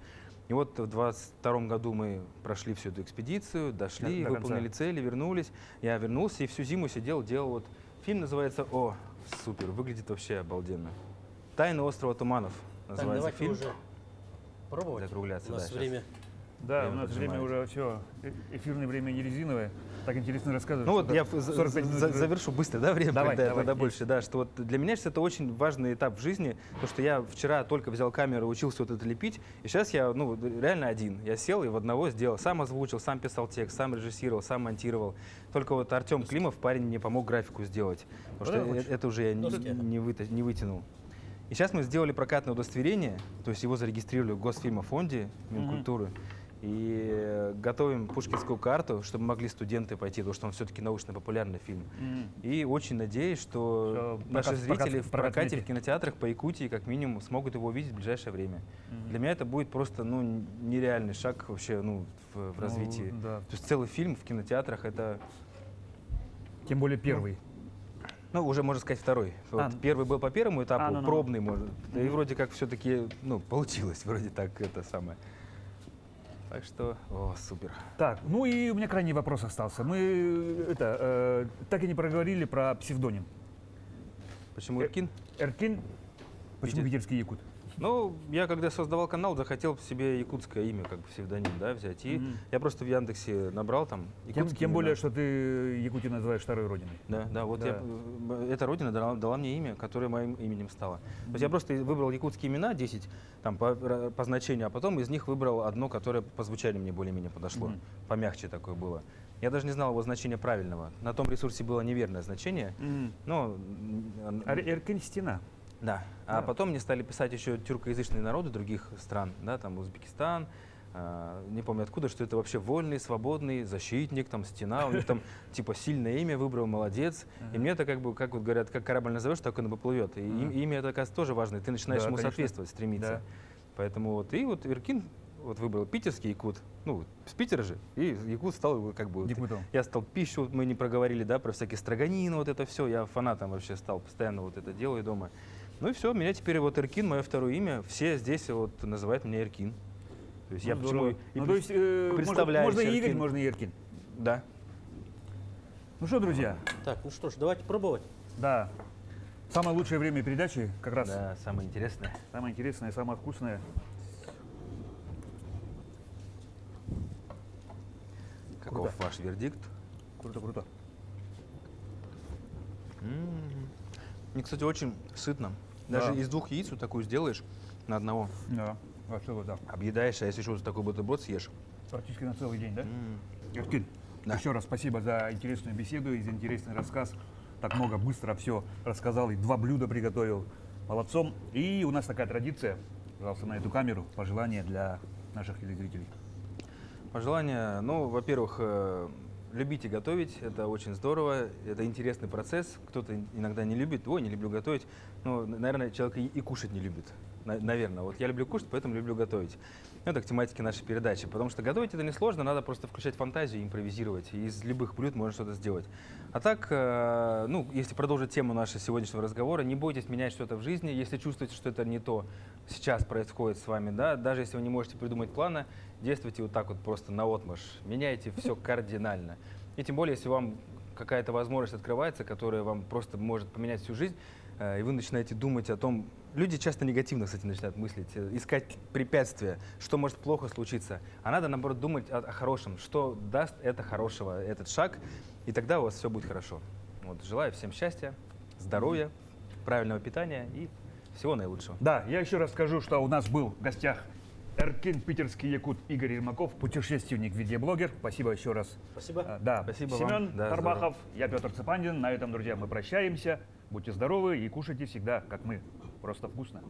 И вот в 22 году мы прошли всю эту экспедицию, дошли, До конца. выполнили цели, вернулись. Я вернулся и всю зиму сидел, делал вот... Фильм называется... О, супер, выглядит вообще обалденно. «Тайны острова Туманов» Так, называется давайте фильм. уже пробовать. Закругляться, У нас да, время Да, у нас время уже все, эфирное время не резиновое. Так интересно рассказывать. Ну вот я 45 минут. завершу быстро, да, время, Давай, когда давай, надо есть. больше. Да, что вот для меня сейчас это очень важный этап в жизни, потому что я вчера только взял камеру, учился вот это лепить, и сейчас я, ну, реально один. Я сел и в одного сделал, сам озвучил, сам писал текст, сам режиссировал, сам монтировал. Только вот Артем Климов, парень, мне помог графику сделать, потому что это уже я не вытянул. И сейчас мы сделали прокатное удостоверение, то есть его зарегистрировали в Госфильмофонде Минкультуры. И готовим пушкинскую карту, чтобы могли студенты пойти, потому что он все-таки научно-популярный фильм. И очень надеюсь, что наши зрители в прокате, в кинотеатрах по Якутии как минимум смогут его увидеть в ближайшее время. Для меня это будет просто нереальный шаг вообще в развитии. Да. То есть целый фильм в кинотеатрах — это... Тем более первый. Ну, уже, можно сказать, второй. Вот первый был по первому этапу, пробный, может. И вроде как все-таки, получилось, вроде так, это самое. Так что, супер. Так, ну и у меня крайний вопрос остался. Мы так и не проговорили про псевдоним. Почему Иркин? Эркин. Почему питерский якут? Ну, я когда создавал канал, захотел себе якутское имя, как бы псевдоним, да, взять. И я просто в Яндексе набрал там якутские Тем имена. более, что ты Якутию называешь второй родиной. Да, вот Да. эта родина дала мне имя, которое моим именем стало. То есть я просто выбрал якутские имена, 10 там, по значению, а потом из них выбрал одно, которое по звучанию мне более-менее подошло. Помягче такое было. Я даже не знал его значения правильного. На том ресурсе было неверное значение. Но, Эркин — стена. да. А потом мне стали писать еще тюркоязычные народы других стран, да, там Узбекистан, не помню откуда, что это вообще вольный, свободный защитник, там стена, у них там типа сильное имя выбрал, молодец. И мне это как бы, как вот говорят, как корабль назовешь, так он и поплывет. И имя это, оказывается, тоже важно, и ты начинаешь ему конечно. соответствовать, стремиться. Да. Поэтому вот, и вот Иркин выбрал питерский якут, с Питера же, и якут стал как бы... Якутом. Я стал пищу, мы не проговорили, да, про всякие строганины, вот это все, я фанатом вообще стал, постоянно вот это делаю дома. Ну и все, меня теперь вот Иркин, мое второе имя, все здесь вот называют меня Иркин. То есть я почему и то есть, представляю можно и Игорь, Иркин. можно и Эркин. Да. Ну что, друзья, Так, ну что ж, давайте пробовать. да, самое лучшее время передачи, как раз Да, самое интересное. самое интересное, самое вкусное. Каков ваш вердикт? Круто, круто. Мне, кстати, очень сытно. Даже Да. из 2 яиц вот такую сделаешь на одного, Да, вообще вот так. объедаешь, а если еще вот такой бутерброд съешь. Практически на целый день, да? Эркин, Да. еще раз спасибо за интересную беседу и за интересный рассказ. Так много, быстро все рассказал и 2 блюда приготовил. Молодцом. И у нас такая традиция, пожалуйста, на эту камеру, пожелания для наших телезрителей. Пожелания, во-первых, любите готовить, это очень здорово, это интересный процесс. Кто-то иногда не любит, не люблю готовить. Наверное, человек и кушать не любит. Наверное, вот я люблю кушать, поэтому люблю готовить. Это к тематике нашей передачи, потому что готовить это несложно, надо просто включать фантазию и импровизировать. И из любых блюд можно что-то сделать. А так, если продолжить тему нашего сегодняшнего разговора, не бойтесь менять что-то в жизни, если чувствуете, что это не то сейчас происходит с вами, да, даже если вы не можете придумать плана, действуйте вот так вот просто наотмашь, меняйте все кардинально. И тем более, если вам какая-то возможность открывается, которая вам просто может поменять всю жизнь, и вы начинаете думать о том, люди часто негативно, кстати, начинают мыслить, искать препятствия, что может плохо случиться. А надо, наоборот, думать о хорошем, что даст это хорошего, этот шаг, и тогда у вас все будет хорошо. Вот, желаю всем счастья, здоровья, правильного питания и всего наилучшего. Да, я еще раз скажу, что у нас был в гостях Эркин, питерский якут Игорь Ермаков, путешественник, видеоблогер. Спасибо еще раз. Спасибо. Да, Спасибо вам. Семен Да, Тарбахов, я Петр Цепандин. На этом, друзья, мы прощаемся. Будьте здоровы и кушайте всегда, как мы. Просто вкусно.